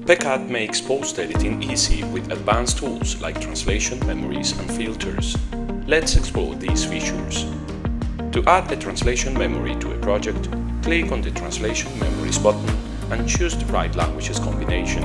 PECAT makes post-editing easy with advanced tools like translation memories and filters. Let's explore these features. To add a translation memory to a project, click on the Translation Memories button and choose the right languages combination.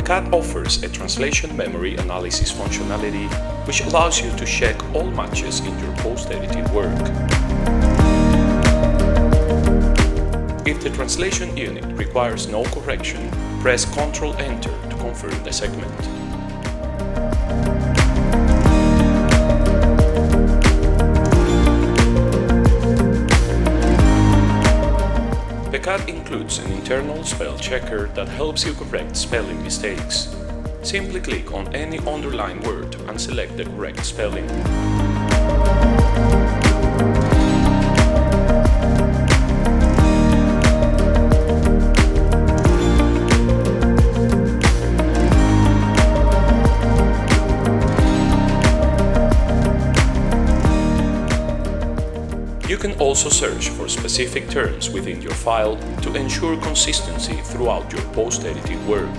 PECAT offers a translation memory analysis functionality which allows you to check all matches in your post-editing work. If the translation unit requires no correction, press Ctrl-Enter to confirm the segment. PECAT includes an internal spell checker that helps you correct spelling mistakes. Simply click on any underlined word and select the correct spelling. You can also search for specific terms within your file to ensure consistency throughout your post-editing work.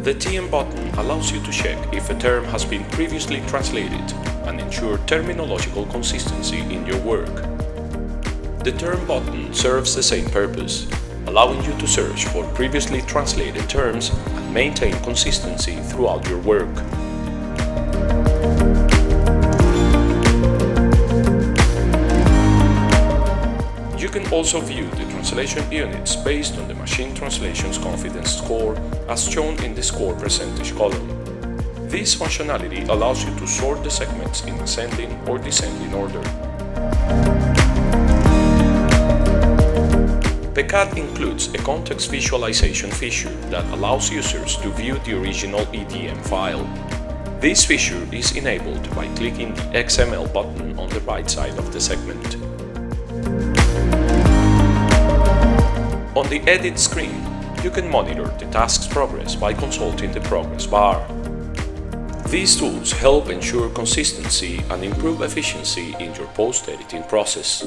The TM button allows you to check if a term has been previously translated and ensure terminological consistency in your work. The Term button serves the same purpose, allowing you to search for previously translated terms and maintain consistency throughout your work. You can also view the translation units based on the Machine Translation's confidence score as shown in the score percentage column. This functionality allows you to sort the segments in ascending or descending order. PECAT includes a context visualization feature that allows users to view the original EDM file. This feature is enabled by clicking the XML button on the right side of the segment. On the Edit screen, you can monitor the task's progress by consulting the progress bar. These tools help ensure consistency and improve efficiency in your post-editing process.